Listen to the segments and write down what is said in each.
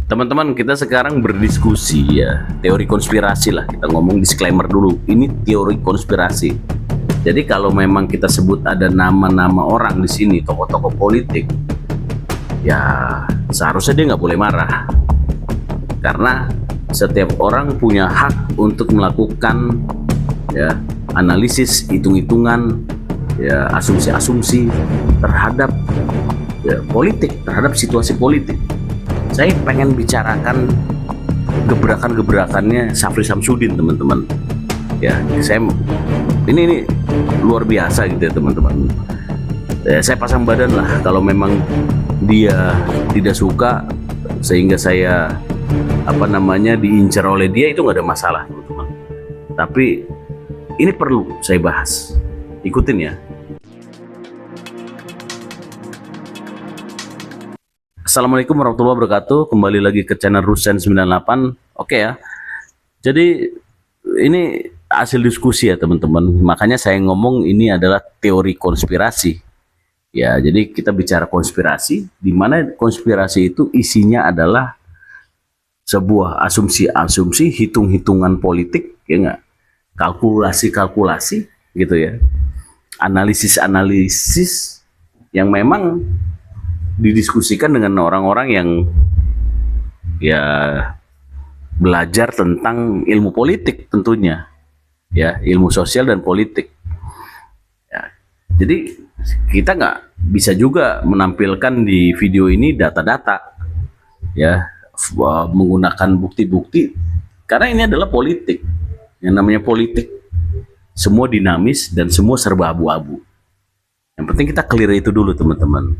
Teman-teman, kita sekarang berdiskusi ya, teori konspirasi lah. Kita ngomong disclaimer dulu, ini teori konspirasi. Jadi kalau memang kita sebut ada nama-nama orang di sini, tokoh-tokoh politik, ya seharusnya dia nggak boleh marah. Karena setiap orang punya hak untuk melakukan ya analisis, hitung-hitungan, ya asumsi-asumsi terhadap ya, politik, terhadap situasi politik. Saya pengen bicarakan gebrakan-gebrakannya Syafri Samsudin, teman-teman. Ya, ini luar biasa gitu ya, teman-teman. Ya, saya pasang badan lah kalau memang dia tidak suka sehingga saya diincar oleh dia, itu nggak ada masalah, teman-teman. Tapi ini perlu saya bahas. Ikutin ya. Assalamualaikum warahmatullahi wabarakatuh. Kembali lagi ke channel Rusen 98. Oke ya. Jadi ini hasil diskusi ya, teman-teman. Makanya saya ngomong ini adalah teori konspirasi. Ya, jadi kita bicara konspirasi, di mana konspirasi itu isinya adalah sebuah asumsi-asumsi, hitung-hitungan politik, ya enggak? Kalkulasi-kalkulasi gitu ya. Analisis-analisis yang memang didiskusikan dengan orang-orang yang ya belajar tentang ilmu politik tentunya, ya ilmu sosial dan politik. Ya, jadi kita nggak bisa juga menampilkan di video ini data-data, ya menggunakan bukti-bukti, karena ini adalah politik. Yang namanya politik semua dinamis dan semua serba abu-abu. Yang penting kita clear itu dulu, teman-teman.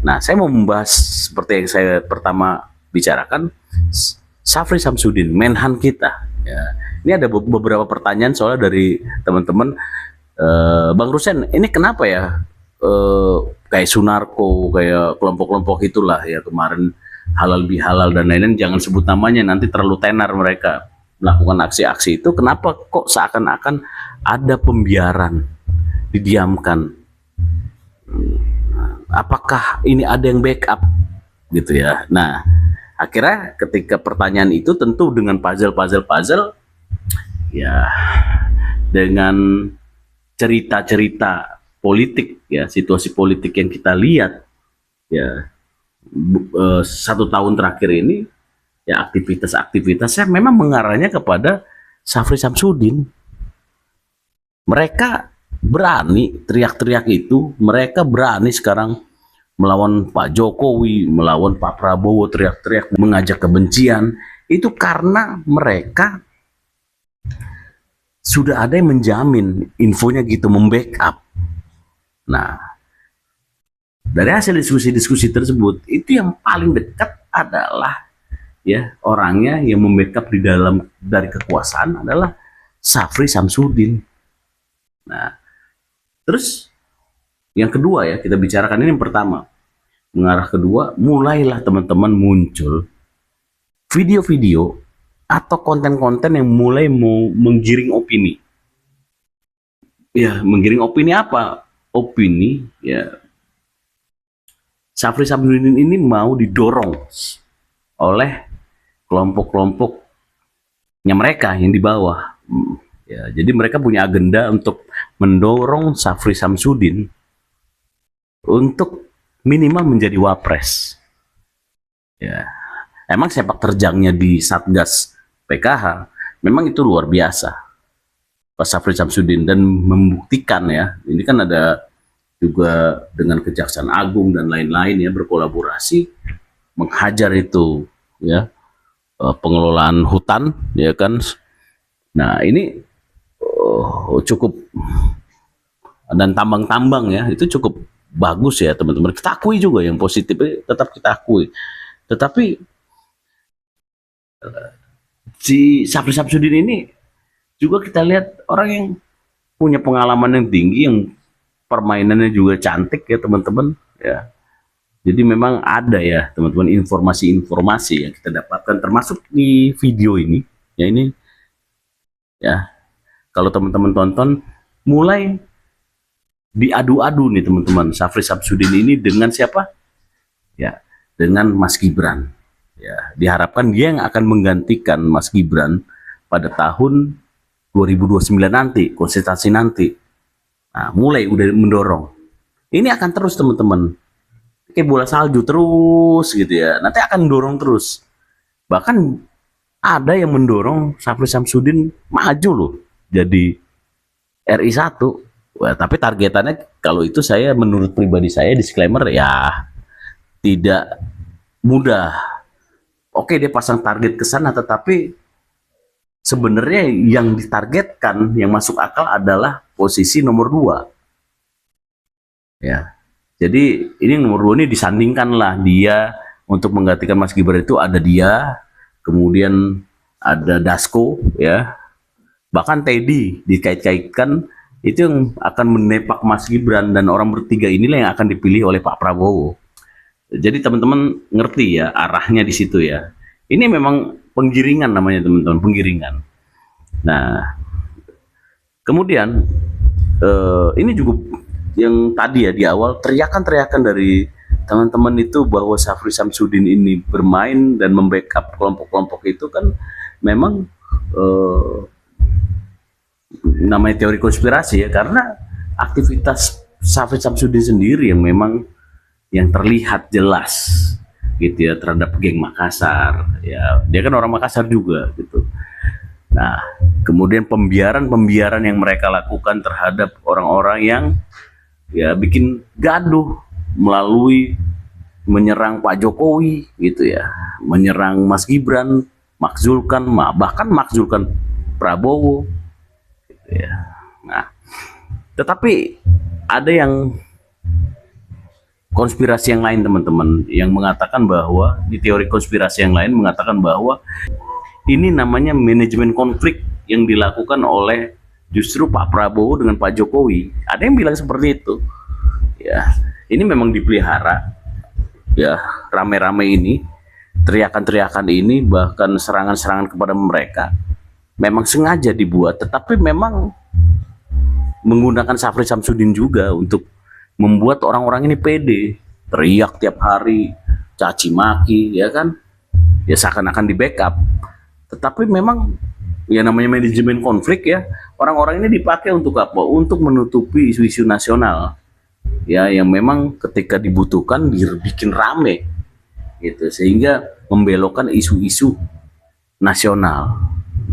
Nah, saya mau membahas seperti yang saya pertama bicarakan, Syafri Samsudin, Menhan kita. Ya, ini ada beberapa pertanyaan soalnya dari teman-teman. Bang Rusen, ini kenapa ya kayak Sunarko, kayak kelompok-kelompok itulah ya kemarin halal bihalal dan lain-lain, jangan sebut namanya, nanti terlalu tenar mereka melakukan aksi-aksi itu. Kenapa kok seakan-akan ada pembiaran, didiamkan? Apakah ini ada yang backup gitu ya? Nah, akhirnya ketika pertanyaan itu tentu dengan puzzle ya, dengan cerita-cerita politik ya, situasi politik yang kita lihat ya 1 tahun terakhir ini ya, aktivitasnya memang mengarahnya kepada Syafri Samsudin. Mereka berani teriak-teriak itu, mereka berani sekarang melawan Pak Jokowi, melawan Pak Prabowo, teriak-teriak mengajak kebencian, itu karena mereka sudah ada yang menjamin, infonya gitu, membackup. Nah, dari hasil diskusi-diskusi tersebut, itu yang paling dekat adalah ya orangnya yang membackup di dalam dari kekuasaan adalah Syafri Samsudin. Nah, terus yang kedua ya, kita bicarakan ini yang pertama. Mengarah kedua, mulailah teman-teman muncul video-video atau konten-konten yang mulai mau menggiring opini. Ya, menggiring opini apa? Opini ya Syafri Samsudin ini mau didorong oleh kelompok-kelompoknya mereka yang di bawah. Ya, jadi mereka punya agenda untuk mendorong Syafri Samsudin untuk minimal menjadi wapres. Ya, emang sepak terjangnya di Satgas PKH memang itu luar biasa, Pak Syafri Samsudin, dan membuktikan ya, ini kan ada juga dengan Kejaksaan Agung dan lain-lain ya, berkolaborasi menghajar itu ya pengelolaan hutan ya kan. Nah, ini cukup, dan tambang-tambang ya, itu cukup bagus ya teman-teman. Kita akui juga yang positif, tetap kita akui. Tetapi si Syafri Samsudin ini juga kita lihat orang yang punya pengalaman yang tinggi, yang permainannya juga cantik ya teman-teman ya. Jadi memang ada ya teman-teman informasi-informasi yang kita dapatkan, termasuk di video ini ya. Ini ya, kalau teman-teman tonton, mulai diadu-adu nih teman-teman, Syafri Samsudin ini dengan siapa? Ya, dengan Mas Gibran. Ya, diharapkan dia yang akan menggantikan Mas Gibran pada tahun 2029 nanti, konsultasi nanti. Nah, mulai udah mendorong. Ini akan terus teman-teman. Kayak bola salju terus gitu ya. Nanti akan dorong terus. Bahkan ada yang mendorong Syafri Samsudin maju loh jadi RI 1. Wah, tapi targetannya kalau itu saya menurut pribadi saya disclaimer ya tidak mudah. Oke dia pasang target ke sana tetapi sebenarnya yang ditargetkan yang masuk akal adalah posisi nomor 2. Ya. Jadi ini nomor 2 ini disandingkan lah dia untuk menggantikan Mas Gibran itu ada dia, kemudian ada Dasko ya. Bahkan Teddy dikait-kaitkan itu yang akan menepak Mas Gibran dan orang bertiga inilah yang akan dipilih oleh Pak Prabowo. Jadi teman-teman ngerti ya arahnya di situ ya. Ini memang penggiringan namanya teman-teman, penggiringan. Nah, kemudian ini juga yang tadi ya di awal teriakan-teriakan dari teman-teman itu bahwa Syafri Samsudin ini bermain dan membackup kelompok-kelompok itu kan memang namanya teori konspirasi ya karena aktivitas Syafri Samsudin sendiri yang memang yang terlihat jelas gitu ya terhadap geng Makassar ya dia kan orang Makassar juga gitu. Nah kemudian pembiaran yang mereka lakukan terhadap orang-orang yang ya bikin gaduh melalui menyerang Pak Jokowi gitu ya, menyerang Mas Gibran, makzulkan bahkan makzulkan Prabowo gitu ya. Nah, tetapi ada yang konspirasi yang lain teman-teman yang mengatakan bahwa di teori konspirasi yang lain mengatakan bahwa ini namanya manajemen konflik yang dilakukan oleh justru Pak Prabowo dengan Pak Jokowi. Ada yang bilang seperti itu. Ya, ini memang dipelihara. Ya, rame-rame ini, teriakan-teriakan ini, bahkan serangan-serangan kepada mereka, memang sengaja dibuat. Tetapi memang menggunakan Syafri Samsudin juga untuk membuat orang-orang ini pede, teriak tiap hari, caci maki, ya kan? Ya seakan-akan di backup. Tetapi memang ya namanya manajemen konflik ya orang-orang ini dipakai untuk apa? Untuk menutupi isu-isu nasional ya yang memang ketika dibutuhkan dibikin rame gitu sehingga membelokkan isu-isu nasional.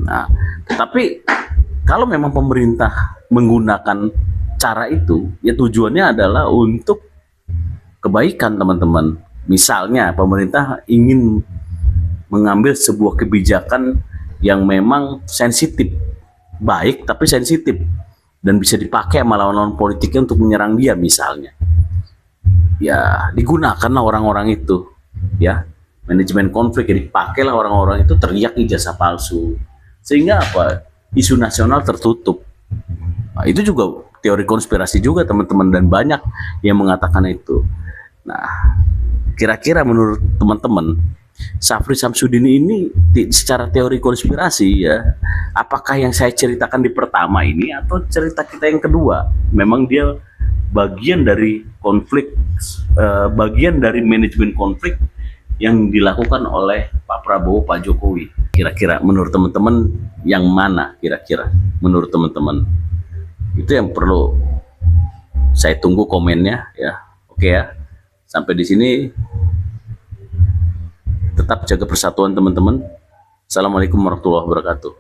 Nah, tetapi kalau memang pemerintah menggunakan cara itu ya tujuannya adalah untuk kebaikan teman-teman. Misalnya pemerintah ingin mengambil sebuah kebijakan yang memang sensitif, baik tapi sensitif dan bisa dipakai sama lawan-lawan politiknya untuk menyerang dia misalnya. Ya digunakanlah orang-orang itu, ya manajemen konflik yang dipakailah orang-orang itu teriak ijazah palsu, sehingga apa? Isu nasional tertutup. Nah, itu juga teori konspirasi juga teman-teman dan banyak yang mengatakan itu. Nah, kira-kira menurut teman-teman Syafri Samsudin ini secara teori konspirasi ya apakah yang saya ceritakan di pertama ini atau cerita kita yang kedua memang dia bagian dari konflik bagian dari manajemen konflik yang dilakukan oleh Pak Prabowo Pak Jokowi. Kira-kira menurut teman-teman yang mana kira-kira menurut teman-teman itu yang perlu saya tunggu komennya ya. Oke ya, sampai di sini. Tetap jaga persatuan teman-teman. Assalamualaikum warahmatullahi wabarakatuh.